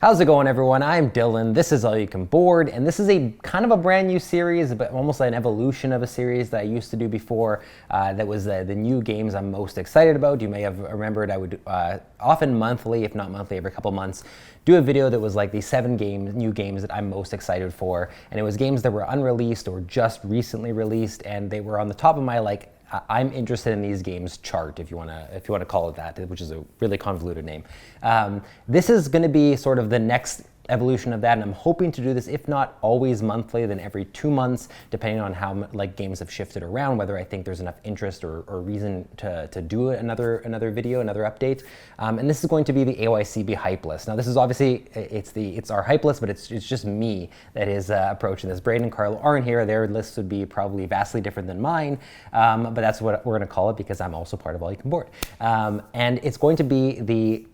How's it going, everyone? I'm Dylan. This is All You Can Board, and this is a kind of a brand new series, but almost an evolution of a series that I used to do before. That was the new games I'm most excited about. You may have remembered I would often monthly, if not monthly, every couple months, do a video that was like the 7 new games that I'm most excited for, and it was games that were unreleased or just recently released, and they were on the top of my I'm interested in these games chart, if you want to call it that, which is a really convoluted name. This is going to be sort of the next evolution of that, and I'm hoping to do this, if not always monthly, then every 2 months, depending on how games have shifted around, whether I think there's enough interest or reason to do another video, another update. And this is going to be the AYCB hype list. Now, this is obviously it's our hype list, but it's just me that is approaching this. Braden and Carlo aren't here; their lists would be probably vastly different than mine, but that's what we're going to call it because I'm also part of All You Can Board. And it's going to be the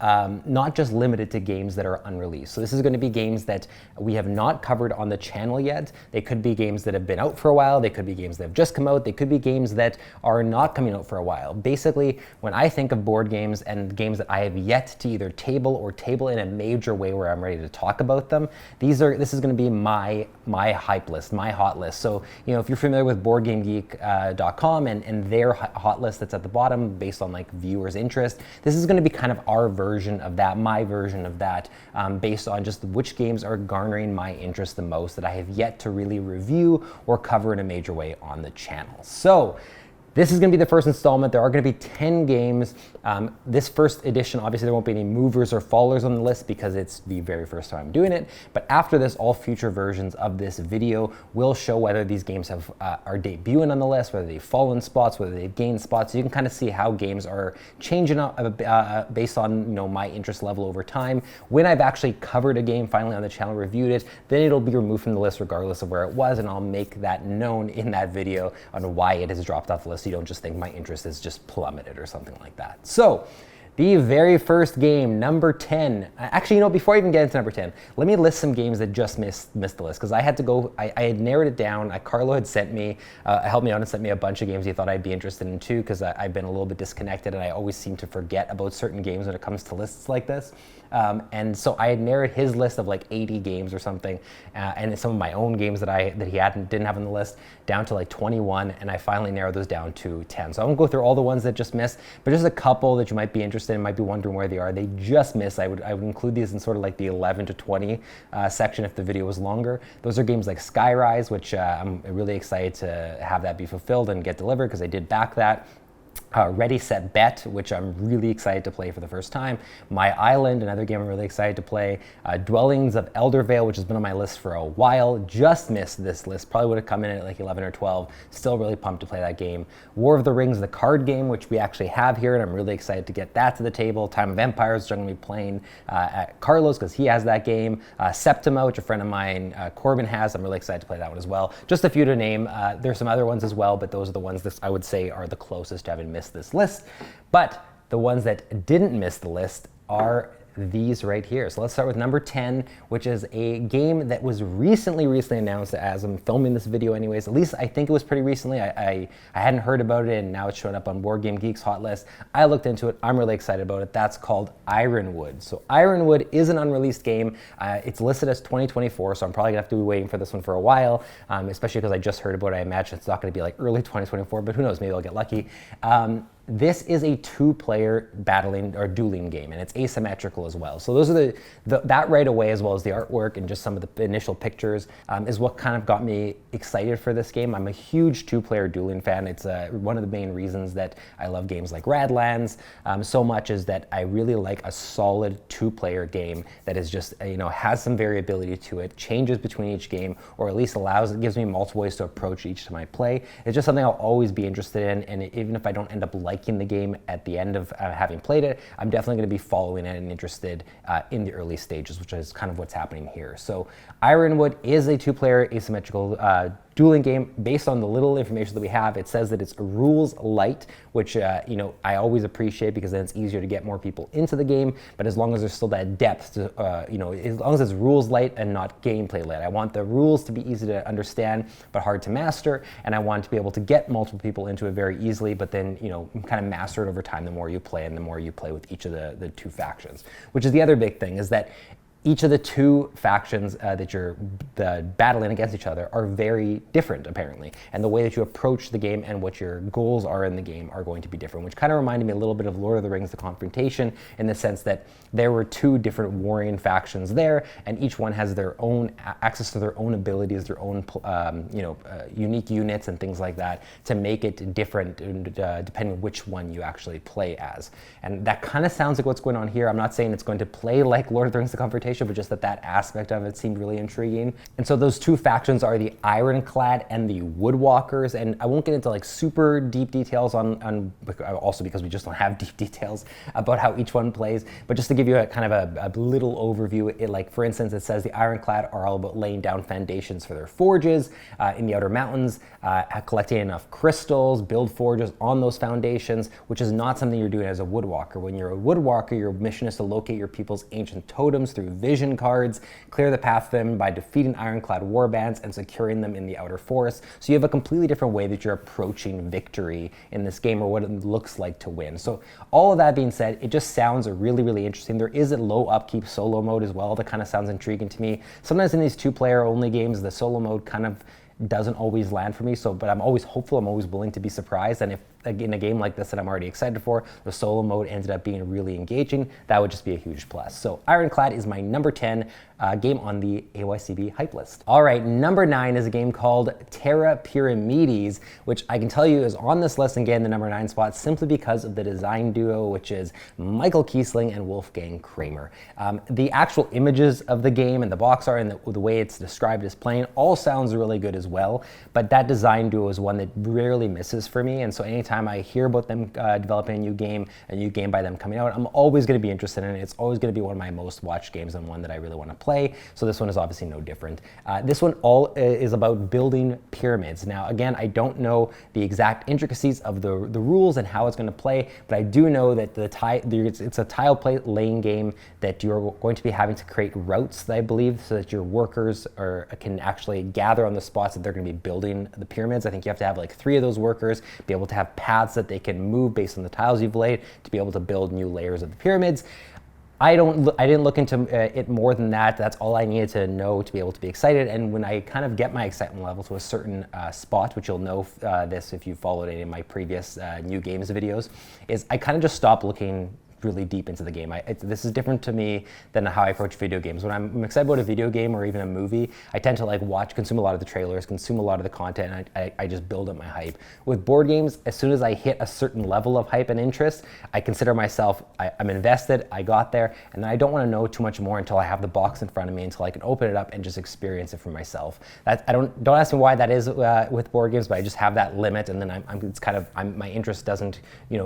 not just limited to games that are unreleased. So this is going to be games that we have not covered on the channel yet. They could be games that have been out for a while. They could be games that have just come out. They could be games that are not coming out for a while. Basically, when I think of board games and games that I have yet to either table in a major way where I'm ready to talk about them, this is going to be my hype list, my hot list. So, if you're familiar with BoardGameGeek.com and their hot list that's at the bottom based on viewers' interest, this is going to be kind of our version of that, my version of that, based on just which games are garnering my interest the most that I have yet to really review or cover in a major way on the channel. So this is going to be the first installment. There are going to be 10 games. This first edition, obviously there won't be any movers or fallers on the list because it's the very first time I'm doing it. But after this, all future versions of this video will show whether these games are debuting on the list, whether they've fallen spots, whether they've gained spots. So you can kind of see how games are changing up based on my interest level over time. When I've actually covered a game finally on the channel, reviewed it, then it'll be removed from the list regardless of where it was, and I'll make that known in that video on why it has dropped off the list. So you don't just think my interest is just plummeted or something like that. So the very first game, number 10. Actually, before I even get into number 10, let me list some games that just missed the list, because I had to go, I had narrowed it down. Carlo had sent me, helped me out and sent me a bunch of games he thought I'd be interested in too, because I've been a little bit disconnected and I always seem to forget about certain games when it comes to lists like this. And so I had narrowed his list of 80 games or something, and some of my own games that he didn't have on the list down to 21, and I finally narrowed those down to 10. So I won't go through all the ones that just missed, but just a couple that you might be interested in, might be wondering where they are. They just missed. I would include these in sort of the 11 to 20 section if the video was longer. Those are games like Skyrise, which I'm really excited to have that be fulfilled and get delivered because I did back that. Ready, Set, Bet, which I'm really excited to play for the first time. My Island, another game I'm really excited to play. Dwellings of Eldervale, which has been on my list for a while. Just missed this list. Probably would have come in at 11 or 12. Still really pumped to play that game. War of the Rings, the card game, which we actually have here, and I'm really excited to get that to the table. Time of Empires, which I'm going to be playing at Carlos because he has that game. Septima, which a friend of mine, Corbin, has. I'm really excited to play that one as well. Just a few to name. There's some other ones as well, but those are the ones that I would say are the closest to having missed this list. But the ones that didn't miss the list are these right here. So let's start with number 10, which is a game that was recently announced as I'm filming this video anyways. At least I think it was pretty recently. I hadn't heard about it, and now it's showing up on Board Game Geek's hot list. I looked into it. I'm really excited about it. That's called Ironwood. So Ironwood is an unreleased game. It's listed as 2024, so I'm probably gonna have to be waiting for this one for a while, especially because I just heard about it. I imagine it's not gonna be early 2024, but who knows, maybe I'll get lucky. This is a 2-player battling or dueling game, and it's asymmetrical as well. So those are that right away, as well as the artwork and just some of the initial pictures, is what kind of got me excited for this game. I'm a huge 2-player dueling fan. It's one of the main reasons that I love games like Radlands so much, is that I really like a solid 2-player game that is just has some variability to it, changes between each game, or at least gives me multiple ways to approach each time I play. It's just something I'll always be interested in, and even if I don't end up liking the game at the end of having played it, I'm definitely going to be following it and interested in the early stages, which is kind of what's happening here. So Ironwood is a 2-player asymmetrical dueling game based on the little information that we have. It says that it's rules light, which I always appreciate because then it's easier to get more people into the game. But as long as there's still that depth, to, as long as it's rules light and not gameplay light, I want the rules to be easy to understand but hard to master, and I want to be able to get multiple people into it very easily. But then kind of master it over time the more you play and the more you play with each of the 2 factions. Which is the other big thing, is that each of the two factions that you're battling against each other are very different, apparently. And the way that you approach the game and what your goals are in the game are going to be different, which kind of reminded me a little bit of Lord of the Rings, The Confrontation, in the sense that there were two different warring factions there, and each one has their own access to their own abilities, their own unique units and things like that to make it different depending on which one you actually play as. And that kind of sounds like what's going on here. I'm not saying it's going to play like Lord of the Rings, The Confrontation, but just that aspect of it seemed really intriguing. And so those two factions are the Ironclad and the Woodwalkers, and I won't get into like super deep details on also because we just don't have deep details about how each one plays, but just to give you a kind of a little overview, like for instance, it says the Ironclad are all about laying down foundations for their forges in the outer mountains, collecting enough crystals, build forges on those foundations, which is not something you're doing as a Woodwalker. When you're a Woodwalker, your mission is to locate your people's ancient totems through vision cards, clear the path to them by defeating Ironclad warbands and securing them in the outer forest. So you have a completely different way that you're approaching victory in this game, or what it looks like to win. So all of that being said, it just sounds really, really interesting. There is a low upkeep solo mode as well that kind of sounds intriguing to me. Sometimes in these two-player only games, the solo mode kind of doesn't always land for me, but I'm always hopeful, I'm always willing to be surprised, and if in a game like this that I'm already excited for, the solo mode ended up being really engaging, that would just be a huge plus. So Ironclad is my number 10 game on the AYCB hype list. All right, number 9 is a game called Terra Pyramides, which I can tell you is on this list and getting the number 9 spot simply because of the design duo, which is Michael Kiesling and Wolfgang Kramer. The actual images of the game and the box art and the way it's described as playing all sounds really good as well, but that design duo is one that rarely misses for me, and so anytime I hear about them developing a new game by them coming out, I'm always going to be interested in it. It's always going to be one of my most watched games and one that I really want to play. So this one is obviously no different. This one all is about building pyramids. Now, again, I don't know the exact intricacies of the rules and how it's going to play, but I do know that it's a tile play laying game that you're going to be having to create routes, I believe, so that your workers can actually gather on the spots that they're going to be building the pyramids. I think you have to have like 3 of those workers, be able to have paths that they can move based on the tiles you've laid to be able to build new layers of the pyramids. I didn't look into it more than that. That's all I needed to know to be able to be excited. And when I kind of get my excitement level to a certain spot, which you'll know this if you followed any of my previous new games videos, is I kind of just stop looking really deep into the game. This is different to me than how I approach video games. When I'm excited about a video game or even a movie, I tend to consume a lot of the trailers, consume a lot of the content, and I just build up my hype. With board games, as soon as I hit a certain level of hype and interest, I consider myself, I'm invested, I got there, and I don't want to know too much more until I have the box in front of me, until I can open it up and just experience it for myself. Don't ask me why that is with board games, but I just have that limit, and then my interest doesn't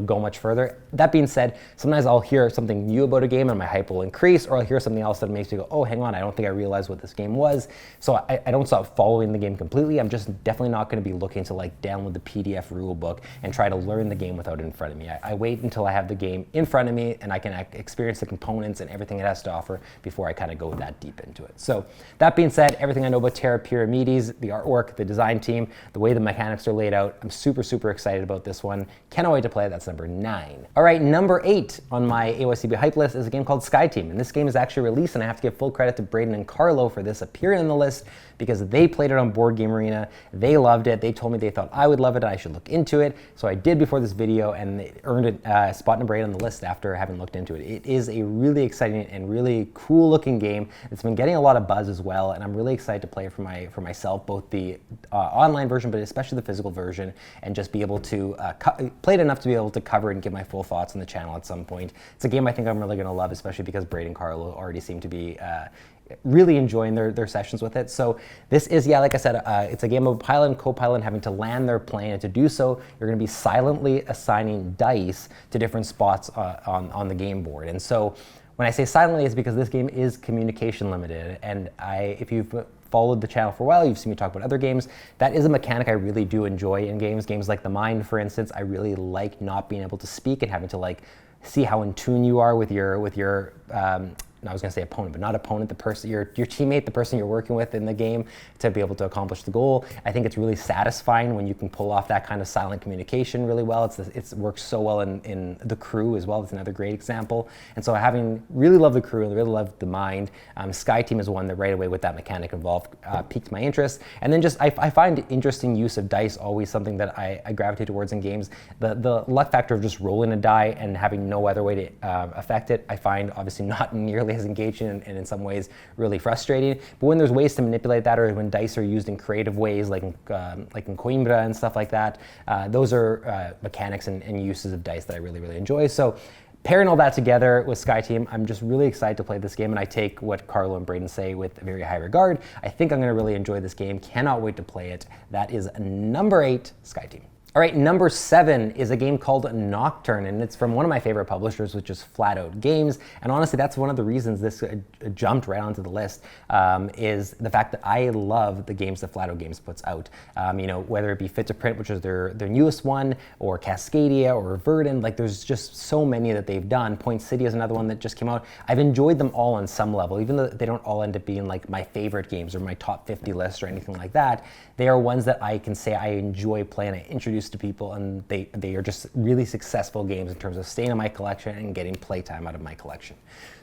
go much further. That being said, sometimes I'll hear something new about a game and my hype will increase, or I'll hear something else that makes me go, oh, hang on, I don't think I realized what this game was. So I don't stop following the game completely. I'm just definitely not going to be looking to download the PDF rule book and try to learn the game without it in front of me. I wait until I have the game in front of me and I can experience the components and everything it has to offer before I kind of go that deep into it. So that being said, everything I know about Terra Pyramides, the artwork, the design team, the way the mechanics are laid out, I'm super, super excited about this one. Cannot wait to play it. That's number 9. All right, number 8 on my AYCB hype list is a game called Sky Team, and this game is actually released, and I have to give full credit to Braden and Carlo for this appearing on the list because they played it on Board Game Arena, they loved it, they told me they thought I would love it, I should look into it, so I did before this video, and it earned a spot number 8 on the list after having looked into it. It is a really exciting and really cool looking game. It's been getting a lot of buzz as well, and I'm really excited to play it for myself, both the online version, but especially the physical version, and just be able to play it enough to be able to cover it and give my full thoughts on the channel at some point. It's a game I think I'm really going to love, especially because Braden and Carlo already seem to be really enjoying their sessions with it. So this is, like I said, it's a game of pilot and co-pilot having to land their plane, and to do so, you're going to be silently assigning dice to different spots on the game board. And so when I say silently, it's because this game is communication limited, and if you've followed the channel for a while, you've seen me talk about other games. That is a mechanic I really do enjoy in games. Games like The Mind, for instance, I really like not being able to speak and having to see how in tune you are with your I was going to say opponent, but not opponent, the person, your teammate, the person you're working with in the game, to be able to accomplish the goal. I think it's really satisfying when you can pull off that kind of silent communication really well. It works so well in The Crew as well. It's another great example. And so having really loved The Crew and really loved The Mind, Sky Team is one that right away with that mechanic involved piqued my interest. And then just I find interesting use of dice always something that I gravitate towards in games. The luck factor of just rolling a die and having no other way to affect it, I find obviously not nearly as engaging and in some ways really frustrating. But when there's ways to manipulate that, or when dice are used in creative ways, like in Coimbra and stuff like that, those are mechanics and uses of dice that I really, really enjoy. So pairing all that together with Sky Team, I'm just really excited to play this game, and I take what Carlo and Braden say with very high regard. I think I'm going to really enjoy this game. Cannot wait to play it. That is number 8, Sky Team. All right, number 7 is a game called Nocturne, and it's from one of my favorite publishers, which is Flat Out Games. And honestly, that's one of the reasons this jumped right onto the list, is the fact that I love the games that Flat Out Games puts out. Whether it be Fit to Print, which is their newest one, or Cascadia, or Verdant, like there's just so many that they've done. Point City is another one that just came out. I've enjoyed them all on some level, even though they don't all end up being like my favorite games or my top 50 list or anything like that. They are ones that I can say I enjoy playing. I introduce to people, and they are just really successful games in terms of staying in my collection and getting playtime out of my collection.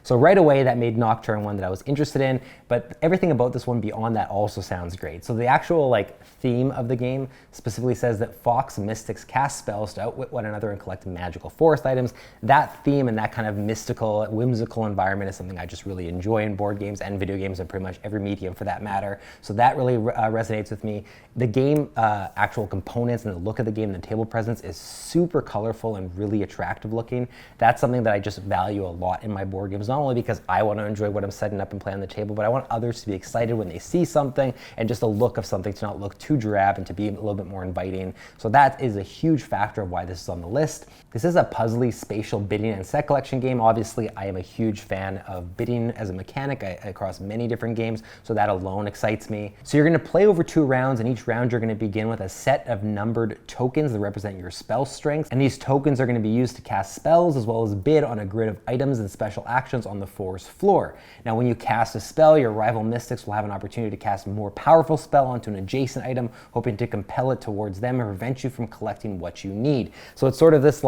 So right away that made Nocturne one that I was interested in, but everything about this one beyond that also sounds great. So the actual theme of the game specifically says that fox mystics cast spells to outwit one another and collect magical forest items. That theme and that kind of mystical, whimsical environment is something I just really enjoy in board games and video games and pretty much every medium for that matter. So that really resonates with me. The game actual components and the look of the game, the table presence is super colorful and really attractive looking. That's something that I just value a lot in my board games, not only because I want to enjoy what I'm setting up and play on the table, but I want others to be excited when they see something, and just the look of something to not look too drab and to be a little bit more inviting. So that is a huge factor of why this is on the list. This is a puzzly spatial bidding and set collection game. Obviously, I am a huge fan of bidding as a mechanic across many different games, so that alone excites me. So you're going to play over 2 rounds, and each round you're going to begin with a set of numbered tokens that represent your spell strength, and these tokens are going to be used to cast spells as well as bid on a grid of items and special actions on the forest floor. Now when you cast a spell, your rival mystics will have an opportunity to cast a more powerful spell onto an adjacent item, hoping to compel it towards them and prevent you from collecting what you need. So it's sort of this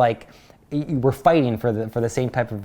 we're fighting for the same type of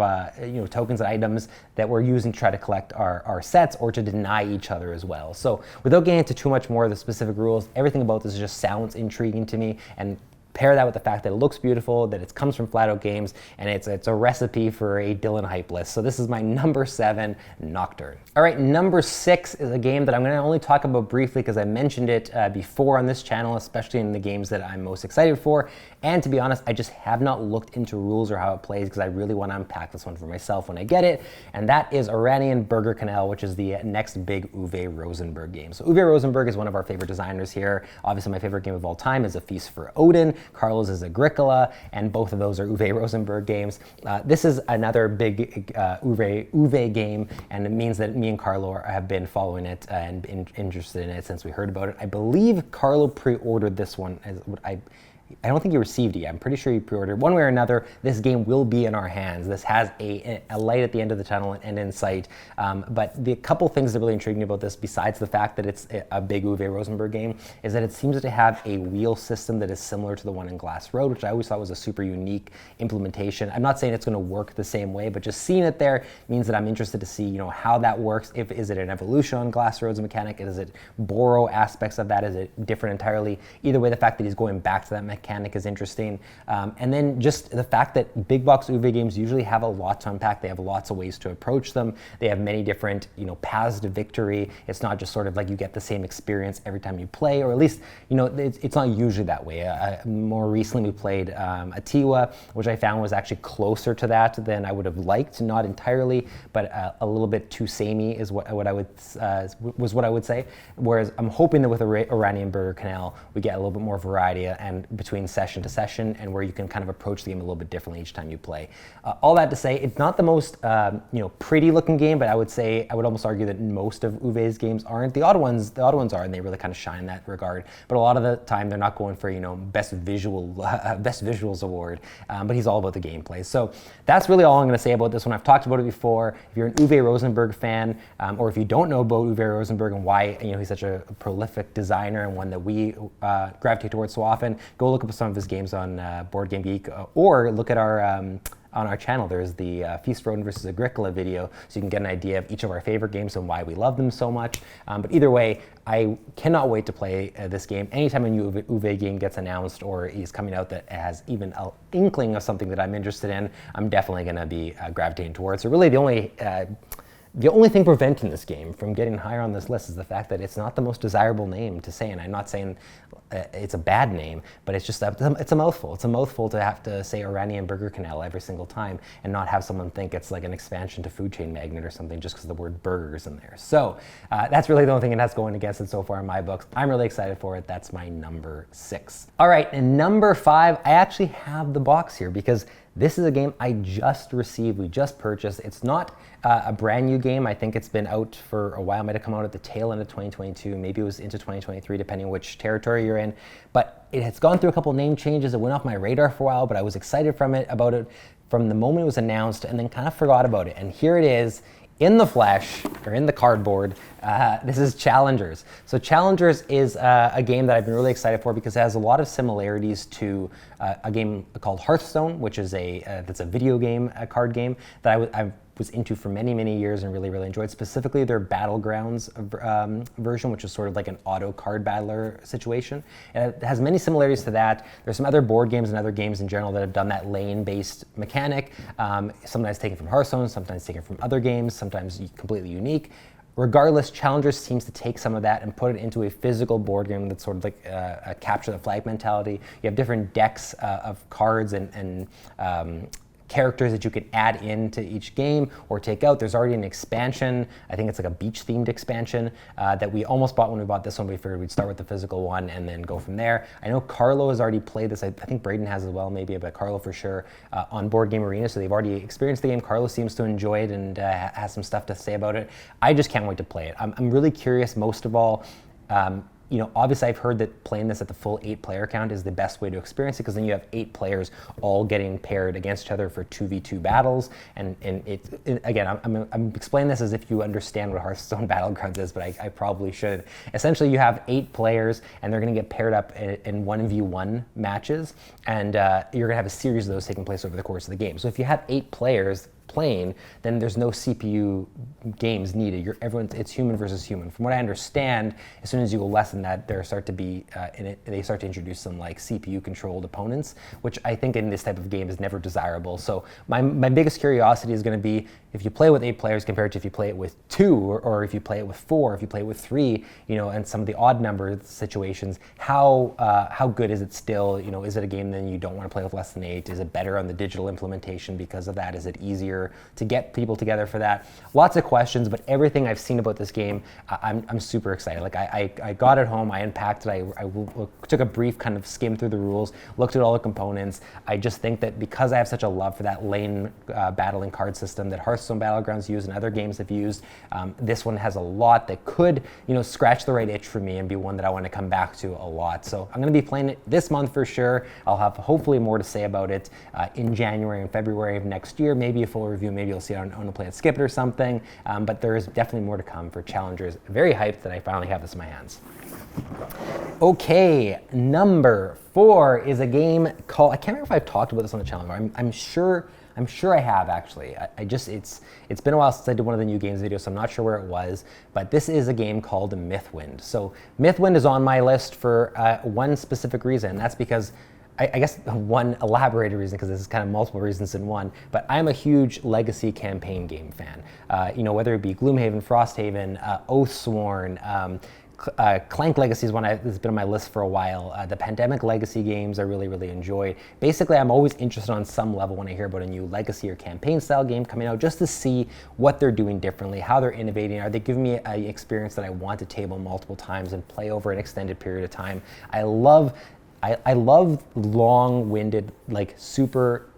tokens and items that we're using to try to collect our sets, or to deny each other as well. So without getting into too much more of the specific rules, everything about this just sounds intriguing to me, and pair that with the fact that it looks beautiful, that it comes from Flat Out Games, and it's a recipe for a Dylan hype list. So this is my number 7, Nocturne. All right, number 6 is a game that I'm going to only talk about briefly because I mentioned it before on this channel, especially in the games that I'm most excited for. And to be honest, I just have not looked into rules or how it plays because I really want to unpack this one for myself when I get it. And that is Iranian Burger Canal, which is the next big Uwe Rosenberg game. So Uwe Rosenberg is one of our favorite designers here. Obviously, my favorite game of all time is A Feast for Odin. Carlos is Agricola, and both of those are Uwe Rosenberg games. This is another big Uwe game, and it means that me and Carlo have been following it and been interested in it since we heard about it. I believe Carlo pre-ordered this one. I don't think he received it yet. I'm pretty sure he pre-ordered. One way or another, this game will be in our hands. This has a light at the end of the tunnel and in sight. But the couple things that really intrigue me about this, besides the fact that it's a big Uwe Rosenberg game, is that it seems to have a wheel system that is similar to the one in Glass Road, which I always thought was a super unique implementation. I'm not saying it's going to work the same way, but just seeing it there means that I'm interested to see, how that works. Is it an evolution on Glass Road's mechanic? Is it borrow aspects of that? Is it different entirely? Either way, the fact that he's going back to that mechanic is interesting. And then just the fact that big box Uwe games usually have a lot to unpack. They have lots of ways to approach them. They have many different, paths to victory. It's not just sort of like you get the same experience every time you play, or at least, it's not usually that way. More recently, we played Atiwa, which I found was actually closer to that than I would have liked. Not entirely, but a little bit too samey is what I would say. Whereas I'm hoping that with Iranian Burger Canal, we get a little bit more variety and between session to session, and where you can kind of approach the game a little bit differently each time you play. All that to say, it's not the most pretty looking game, but I would almost argue that most of Uwe's games aren't. The odd ones are, and they really kind of shine in that regard. But a lot of the time, they're not going for best visuals award. But he's all about the gameplay. So that's really all I'm going to say about this one. I've talked about it before. If you're an Uwe Rosenberg fan, or if you don't know about Uwe Rosenberg and why he's such a prolific designer and one that we gravitate towards so often, go look up some of his games on Board Game Geek, or look at our on our channel. There's the Feast Road versus Agricola video, so you can get an idea of each of our favorite games and why we love them so much. But either way, I cannot wait to play this game. Anytime a new Uwe game gets announced or is coming out that has even an inkling of something that I'm interested in, I'm definitely going to be gravitating towards. So really the only thing preventing this game from getting higher on this list is the fact that it's not the most desirable name to say, and I'm not saying it's a bad name, but it's just it's a mouthful. It's a mouthful to have to say Iranian Burger Canal every single time and not have someone think it's like an expansion to Food Chain Magnet or something just because the word burger's in there. So that's really the only thing it has going against it so far in my books. I'm really excited for it. That's my number 6. All right, and number 5, I actually have the box here because this is a game I just received, we just purchased. It's not a brand new game. I think it's been out for a while. It might have come out at the tail end of 2022. Maybe it was into 2023, depending on which territory you're in. But it has gone through a couple name changes. It went off my radar for a while, but I was excited about it from the moment it was announced and then kind of forgot about it. And here it is in the flesh, or in the cardboard. This is Challengers. So Challengers is a game that I've been really excited for because it has a lot of similarities to a game called Hearthstone, which is that's a video game, a card game that I was into for many, many years and really, really enjoyed. Specifically their Battlegrounds version, which is sort of like an auto card battler situation. And it has many similarities to that. There's some other board games and other games in general that have done that lane-based mechanic, sometimes taken from Hearthstone, sometimes taken from other games, sometimes completely unique. Regardless, Challengers seems to take some of that and put it into a physical board game that's sort of like a capture the flag mentality. You have different decks of cards and characters that you can add into each game or take out. There's already an expansion. I think it's like a beach-themed expansion that we almost bought when we bought this one. We figured we'd start with the physical one and then go from there. I know Carlo has already played this. I think Braden has as well, maybe, but Carlo for sure on Board Game Arena. So they've already experienced the game. Carlo seems to enjoy it and has some stuff to say about it. I just can't wait to play it. I'm really curious, most of all. Obviously I've heard that playing this at the full 8-player count is the best way to experience it because then you have 8 players all getting paired against each other for 2v2 battles. And again, I'm explaining this as if you understand what Hearthstone Battlegrounds is, but I probably should. Essentially, you have 8 players and they're going to get paired up in 1v1 matches, and you're going to have a series of those taking place over the course of the game. So if you have 8 players playing, then there's no CPU games needed. It's human versus human. From what I understand, as soon as you go less than that, they start to introduce some like CPU controlled opponents, which I think in this type of game is never desirable. So my biggest curiosity is going to be if you play with 8 players compared to if you play it with 2, or if you play it with 4, if you play it with 3, and some of the odd number situations, how good is it still? Is it a game then you don't want to play with less than 8? Is it better on the digital implementation because of that? Is it easier to get people together for that? Lots of questions, but everything I've seen about this game, I'm super excited. Like I got it home, I unpacked it, I took a brief kind of skim through the rules, looked at all the components. I just think that because I have such a love for that lane battling card system that Hearthstone Battlegrounds use and other games have used, this one has a lot that could, scratch the right itch for me and be one that I want to come back to a lot. So I'm going to be playing it this month for sure. I'll have hopefully more to say about it in January and February of next year, maybe a full review. Maybe you'll see it on Own to Play at Skip It or something, but there is definitely more to come for Challengers. Very hyped that I finally have this in my hands. Okay, number 4 is a game called, I can't remember if I've talked about this on the channel. I'm sure I have actually. It's been a while since I did one of the new games videos, so I'm not sure where it was, but this is a game called Mythwind. So Mythwind is on my list for one specific reason, and that's because I guess one elaborated reason, because this is kind of multiple reasons in one, but I'm a huge legacy campaign game fan. Whether it be Gloomhaven, Frosthaven, Oathsworn, Clank Legacy is one that's been on my list for a while. The Pandemic Legacy games I really, really enjoy. Basically, I'm always interested on some level when I hear about a new legacy or campaign style game coming out, just to see what they're doing differently, how they're innovating. Are they giving me an experience that I want to table multiple times and play over an extended period of time? I love I love long-winded, like super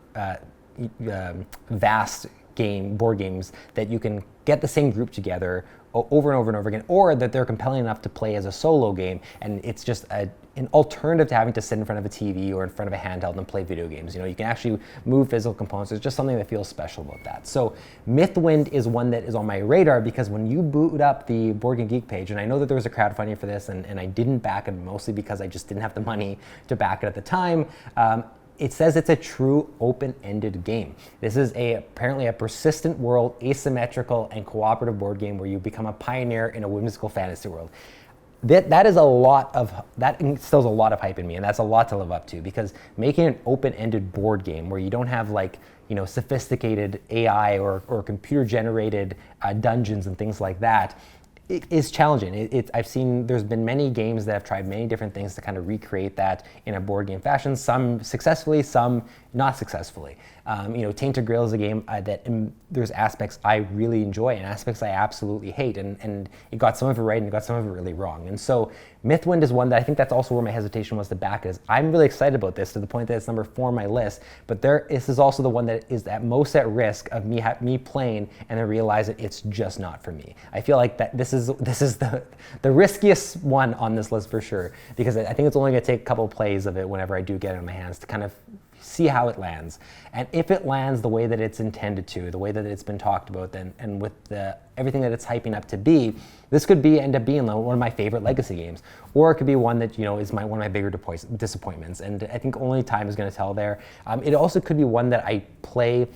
vast board games that you can get the same group together over and over and over again, or that they're compelling enough to play as a solo game, and it's just an alternative to having to sit in front of a TV or in front of a handheld and play video games. You know, you can actually move physical components. There's just something that feels special about that. So Mythwind is one that is on my radar, because when you boot up the Board Game Geek page, and I know that there was a crowdfunding for this, and I didn't back it mostly because I just didn't have the money to back it at the time. It says it's a true open-ended game. This is apparently a persistent world, asymmetrical, and cooperative board game where you become a pioneer in a whimsical fantasy world. That instills a lot of hype in me, and that's a lot to live up to, because making an open-ended board game where you don't have, like, you know, sophisticated AI or computer-generated dungeons and things like that, it is challenging. I've seen there's been many games that have tried many different things to kind of recreate that in a board game fashion, some successfully, some not successfully. You know, Tainted Grail is a game that there's aspects I really enjoy and aspects I absolutely hate, and it got some of it right and it got some of it really wrong. And so Mythwind is one that I think that's also where my hesitation was to back is. I'm really excited about this to the point that it's number 4 on my list, but this is also the one that is at most at risk of me playing and then realize that it's just not for me. I feel like that this is the riskiest one on this list for sure, because I think it's only going to take a couple of plays of it whenever I do get it in my hands to kind of see how it lands. And if it lands the way that it's intended to, the way that it's been talked about, and with everything that it's hyping up to be, this could end up being one of my favorite legacy games. Or it could be one that, you know, is one of my bigger disappointments. And I think only time is going to tell there. It also could be one that I play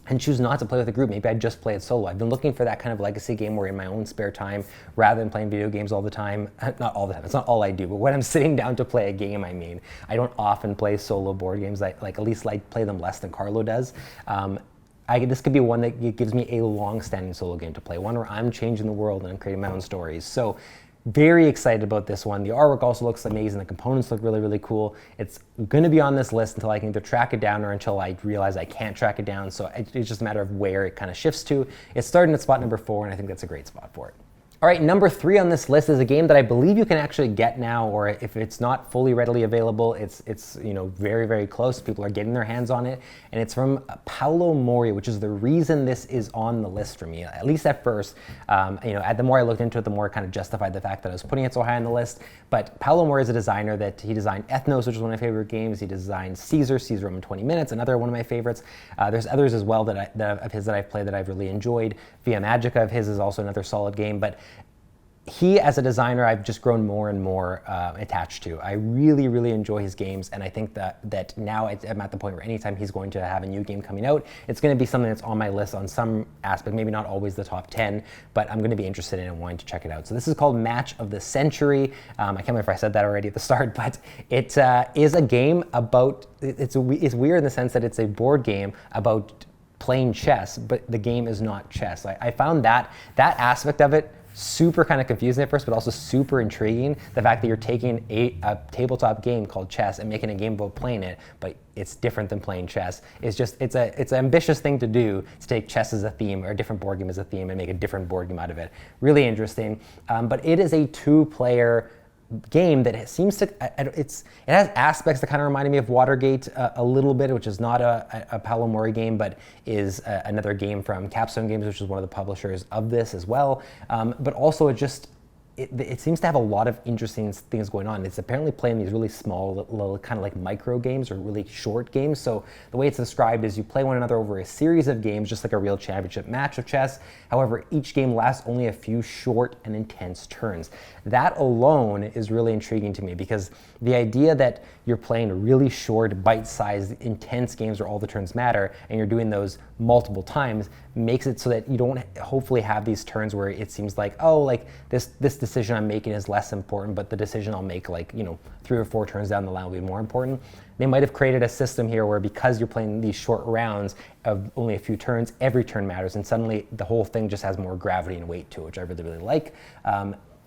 and choose not to play with a group. Maybe I just play it solo. I've been looking for that kind of legacy game where in my own spare time, rather than playing video games all the time, not all the time, it's not all I do, but when I'm sitting down to play a game, I mean, I don't often play solo board games. At least I play them less than Carlo does. This could be one that gives me a long-standing solo game to play, one where I'm changing the world and I'm creating my own stories. So very excited about this one. The artwork also looks amazing. The components look really, really cool. It's going to be on this list until I can either track it down or until I realize I can't track it down. So it's just a matter of where it kind of shifts to. It's starting at spot number 4, and I think that's a great spot for it. All right, number 3 on this list is a game that I believe you can actually get now, or if it's not fully readily available, it's you know, very, very close. People are getting their hands on it, and it's from Paolo Mori, which is the reason this is on the list for me, at least at first. You know, the more I looked into it, the more it kind of justified the fact that I was putting it so high on the list. But Paolo Mori is a designer that he designed Ethnos, which is one of my favorite games. He designed Caesar in 20 Minutes, another one of my favorites. There's others as well of his that I've played that I've really enjoyed. Via Magica of his is also another solid game, but he, as a designer, I've just grown more and more attached to. I really, really enjoy his games, and I think that now I'm at the point where anytime he's going to have a new game coming out, it's going to be something that's on my list on some aspect, maybe not always the top 10, but I'm going to be interested in and wanting to check it out. So this is called Match of the Century. I can't remember if I said that already at the start, but it is a game about, it's weird in the sense that it's a board game about playing chess, but the game is not chess. I found that aspect of it super kind of confusing at first, but also super intriguing. The fact that you're taking a tabletop game called chess and making a game about playing it, but it's different than playing chess. It's an ambitious thing to do, to take chess as a theme or a different board game as a theme and make a different board game out of it. Really interesting, but it is a 2-player game that seems to, it has aspects that kind of reminded me of Watergate a little bit, which is not a Paolo Mori game, but is another game from Capstone Games, which is one of the publishers of this as well. But also it seems to have a lot of interesting things going on. It's apparently playing these really small, little kind of like micro games or really short games. So the way it's described is you play one another over a series of games, just like a real championship match of chess. However, each game lasts only a few short and intense turns. That alone is really intriguing to me, because the idea that you're playing really short, bite-sized, intense games where all the turns matter, and you're doing those multiple times, makes it so that you don't hopefully have these turns where it seems like, oh, like this decision I'm making is less important, but the decision I'll make, like, you know, 3 or 4 turns down the line will be more important. They might have created a system here where, because you're playing these short rounds of only a few turns, every turn matters, and suddenly the whole thing just has more gravity and weight to it, which I really, really like.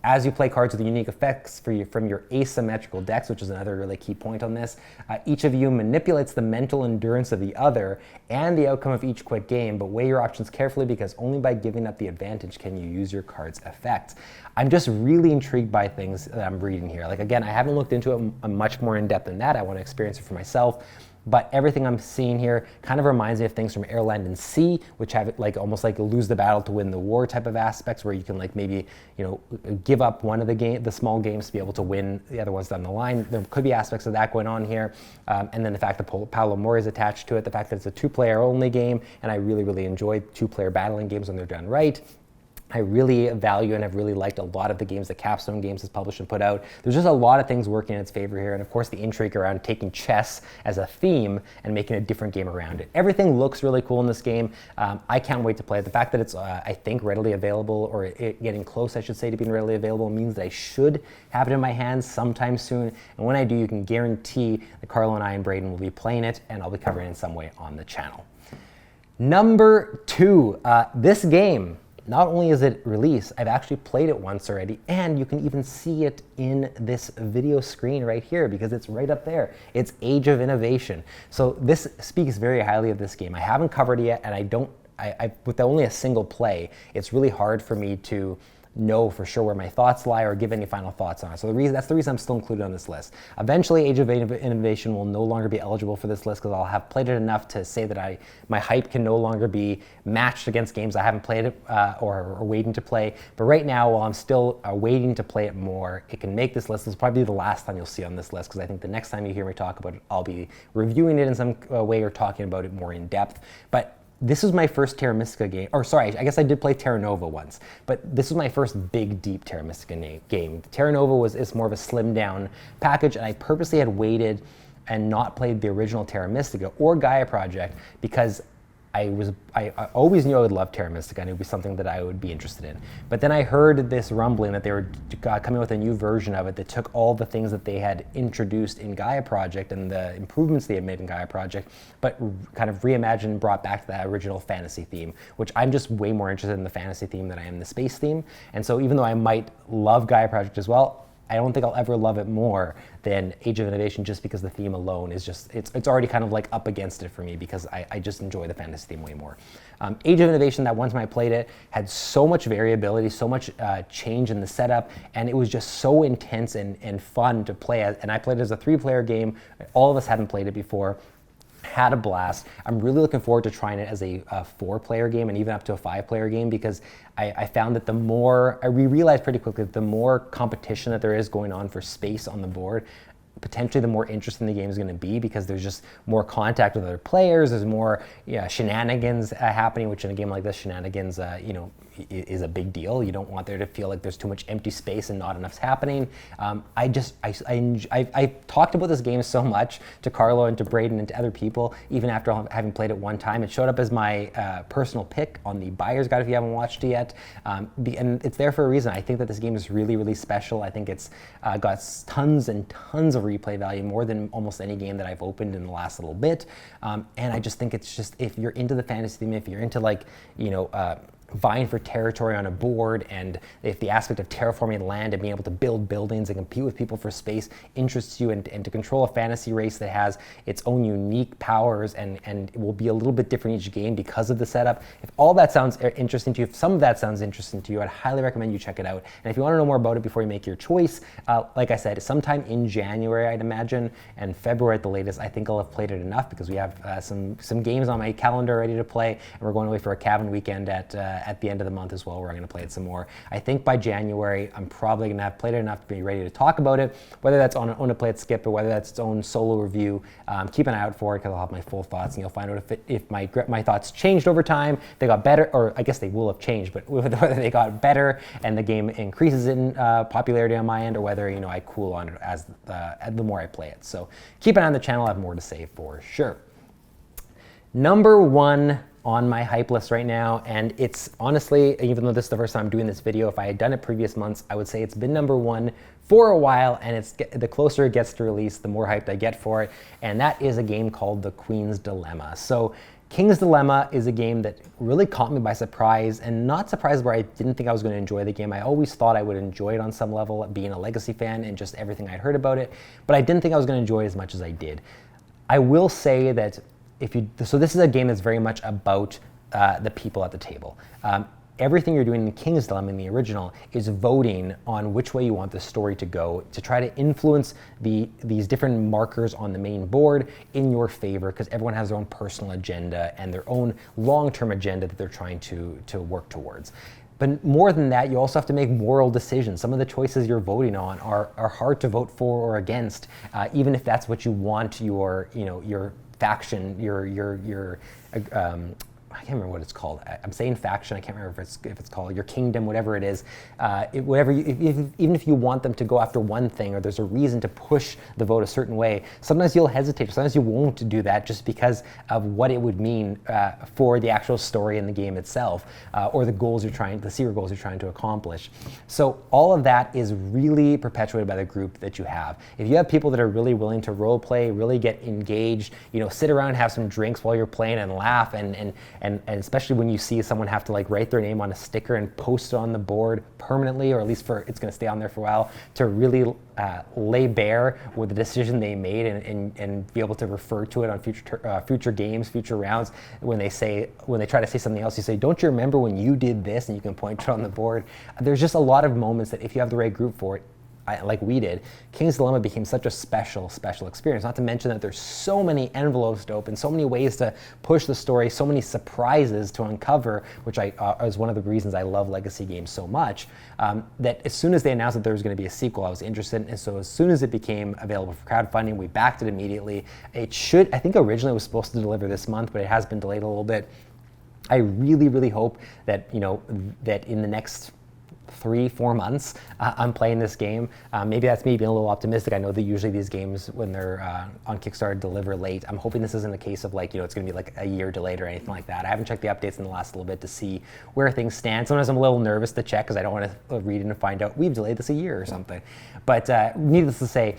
as you play cards with unique effects from your asymmetrical decks, which is another really key point on this, each of you manipulates the mental endurance of the other and the outcome of each quick game, but weigh your options carefully because only by giving up the advantage can you use your card's effects. I'm just really intrigued by things that I'm reading here. Like, again, I haven't looked into it much more in depth than that. I want to experience it for myself. But everything I'm seeing here kind of reminds me of things from Air, Land, and Sea, which have it like almost like a lose the battle to win the war type of aspects, where you can like maybe, you know, give up one of the small games to be able to win the other ones down the line. There could be aspects of that going on here. And then the fact that Paolo Mori is attached to it, the fact that it's a 2-player only game, and I really, really enjoy 2-player battling games when they're done right. I really value and have really liked a lot of the games that Capstone Games has published and put out. There's just a lot of things working in its favor here, and of course the intrigue around taking chess as a theme and making a different game around it. Everything looks really cool in this game. I can't wait to play it. The fact that it's, I think, readily available, or getting close, I should say, to being readily available, means that I should have it in my hands sometime soon. And when I do, you can guarantee that Carlo and I and Braden will be playing it, and I'll be covering it in some way on the channel. Number 2, this game. Not only is it released, I've actually played it once already, and you can even see it in this video screen right here because it's right up there. It's Age of Innovation. So this speaks very highly of this game. I haven't covered it yet, and with only a single play, it's really hard for me to know for sure where my thoughts lie or give any final thoughts on it. So that's the reason I'm still included on this list. Eventually, Age of Innovation will no longer be eligible for this list because I'll have played it enough to say that my hype can no longer be matched against games I haven't played it or waiting to play. But right now, while I'm still waiting to play it more, it can make this list. This will probably be the last time you'll see on this list because I think the next time you hear me talk about it, I'll be reviewing it in some way or talking about it more in depth. But this was my first Terra Mystica game, or sorry, I guess I did play Terra Nova once, but this was my first big, deep Terra Mystica game. Terra Nova is more of a slimmed down package, and I purposely had waited and not played the original Terra Mystica or Gaia Project because I always knew I would love Terra Mystica and it would be something that I would be interested in. But then I heard this rumbling that they were coming with a new version of it that took all the things that they had introduced in Gaia Project and the improvements they had made in Gaia Project, but kind of reimagined and brought back to that original fantasy theme, which I'm just way more interested in the fantasy theme than I am the space theme. And so even though I might love Gaia Project as well, I don't think I'll ever love it more than Age of Innovation just because the theme alone is just, it's already kind of like up against it for me because I just enjoy the fantasy theme way more. Age of Innovation, that one time I played it, had so much variability, so much change in the setup, and it was just so intense and fun to play as, and I played it as a 3-player game. All of us hadn't played it before. Had a blast. I'm really looking forward to trying it as a 4-player game and even up to a 5-player game because I found that we realized pretty quickly that the more competition that there is going on for space on the board, potentially the more interesting the game is going to be because there's just more contact with other players, there's more shenanigans happening, which in a game like this, shenanigans, is a big deal. You don't want there to feel like there's too much empty space and not enough's happening. I talked about this game so much to Carlo and to Braden and to other people, even after having played it one time. It showed up as my personal pick on the Buyer's Guide if you haven't watched it yet. And it's there for a reason. I think that this game is really, really special. I think it's got tons and tons of replay value, more than almost any game that I've opened in the last little bit. And I just think it's just, if you're into the fantasy theme, if you're into vying for territory on a board, and if the aspect of terraforming land and being able to build buildings and compete with people for space interests you, and to control a fantasy race that has its own unique powers and it will be a little bit different each game because of the setup, if all that sounds interesting to you, if some of that sounds interesting to you, I'd highly recommend you check it out. And if you want to know more about it before you make your choice, like I said, sometime in January I'd imagine, and February at the latest, I think I'll have played it enough because we have some games on my calendar ready to play, and we're going away for a cabin weekend at the end of the month as well, where I'm going to play it some more. I think by January, I'm probably going to have played it enough to be ready to talk about it, whether that's on a Play It Skip or whether that's its own solo review. Keep an eye out for it because I'll have my full thoughts, and you'll find out if my thoughts changed over time, they got better, or I guess they will have changed, but whether they got better and the game increases in popularity on my end, or whether I cool on it as the more I play it. So keep an eye on the channel. I have more to say for sure. Number 1 on my hype list right now, and it's honestly, even though this is the first time I'm doing this video, if I had done it previous months, I would say it's been number 1 for a while, and the closer it gets to release, the more hyped I get for it, and that is a game called The Queen's Dilemma. So King's Dilemma is a game that really caught me by surprise, and not surprised where I didn't think I was going to enjoy the game. I always thought I would enjoy it on some level, being a Legacy fan and just everything I'd heard about it, but I didn't think I was going to enjoy it as much as I did. I will say that so this is a game that's very much about the people at the table. Everything you're doing in King's Dilemma in the original is voting on which way you want the story to go, to try to influence these different markers on the main board in your favor, because everyone has their own personal agenda and their own long-term agenda that they're trying to work towards. But more than that, you also have to make moral decisions. Some of the choices you're voting on are hard to vote for or against, even if that's what you want your faction, I can't remember what it's called. I'm saying faction. I can't remember if it's called your kingdom, whatever it is. Even if you want them to go after one thing, or there's a reason to push the vote a certain way, sometimes you'll hesitate. Sometimes you won't do that just because of what it would mean for the actual story in the game itself, or the secret goals you're trying to accomplish. So all of that is really perpetuated by the group that you have. If you have people that are really willing to role play, really get engaged, sit around, have some drinks while you're playing, and laugh, and especially when you see someone have to write their name on a sticker and post it on the board permanently, or at least it's going to stay on there for a while, to really lay bare with the decision they made and be able to refer to it on future games, future rounds. When they try to say something else, you say, "Don't you remember when you did this?" And you can point it on the board. There's just a lot of moments that if you have the right group for it, like we did, King's Dilemma became such a special experience. Not to mention that there's so many envelopes to open, so many ways to push the story, so many surprises to uncover, which is one of the reasons I love Legacy games so much, that as soon as they announced that there was going to be a sequel, I was interested. And so as soon as it became available for crowdfunding, we backed it immediately. I think originally it was supposed to deliver this month, but it has been delayed a little bit. I really, really hope that, that in the next 3-4 months I'm playing this game. Maybe that's me being a little optimistic. I know that usually these games, when they're on Kickstarter, deliver late. I'm hoping this isn't a case of it's going to be a year delayed or anything like that. I haven't checked the updates in the last little bit to see where things stand. Sometimes I'm a little nervous to check because I don't want to read in and find out we've delayed this a year or something. But needless to say,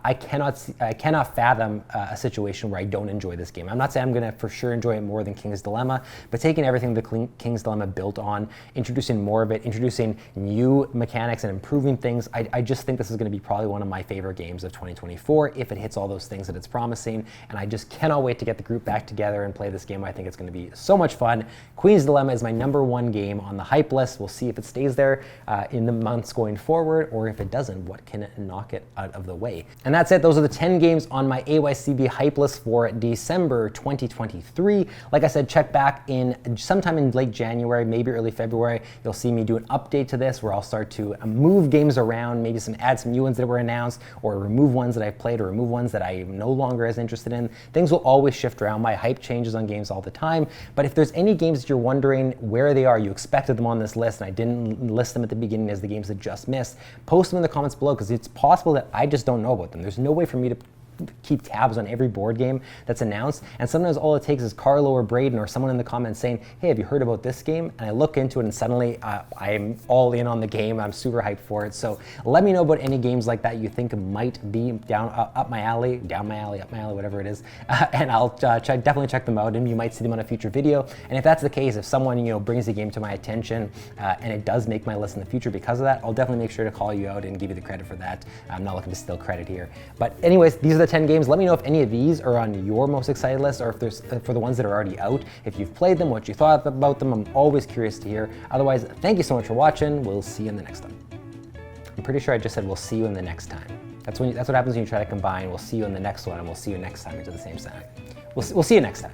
I cannot fathom a situation where I don't enjoy this game. I'm not saying I'm going to for sure enjoy it more than King's Dilemma, but taking everything the King's Dilemma built on, introducing more of it, introducing new mechanics and improving things, I just think this is going to be probably one of my favorite games of 2024 if it hits all those things that it's promising, and I just cannot wait to get the group back together and play this game. I think it's going to be so much fun. Queen's Dilemma is my #1 game on the hype list. We'll see if it stays there in the months going forward, or if it doesn't, what can knock it out of the way. And that's it. Those are the 10 games on my AYCB hype list for December 2023. Like I said, check back in sometime in late January, maybe early February. You'll see me do an update to this where I'll start to move games around, maybe add some new ones that were announced, or remove ones that I've played, or remove ones that I am no longer as interested in. Things will always shift around. My hype changes on games all the time. But if there's any games that you're wondering where they are, you expected them on this list and I didn't list them at the beginning as the games that just missed, post them in the comments below, because it's possible that I just don't know about them. There's no way for me to keep tabs on every board game that's announced, and sometimes all it takes is Carlo or Braden or someone in the comments saying, "Hey, have you heard about this game?" And I look into it and suddenly I'm all in on the game. I'm super hyped for it. So let me know about any games like that you think might be up my alley, whatever it is, and I'll definitely check them out, and you might see them on a future video. And if that's the case, if someone brings a game to my attention and it does make my list in the future because of that, I'll definitely make sure to call you out and give you the credit for that. I'm not looking to steal credit here. But anyways, these are the 10 games. Let me know if any of these are on your most excited list, or if there's for the ones that are already out, if you've played them, what you thought about them. I'm always curious to hear. Otherwise, thank you so much for watching. We'll see you in the next time. I'm pretty sure I just said we'll see you in the next time. That's what happens when you try to combine. We'll see you in the next one, and we'll see you next time into the same time. We'll see you next time.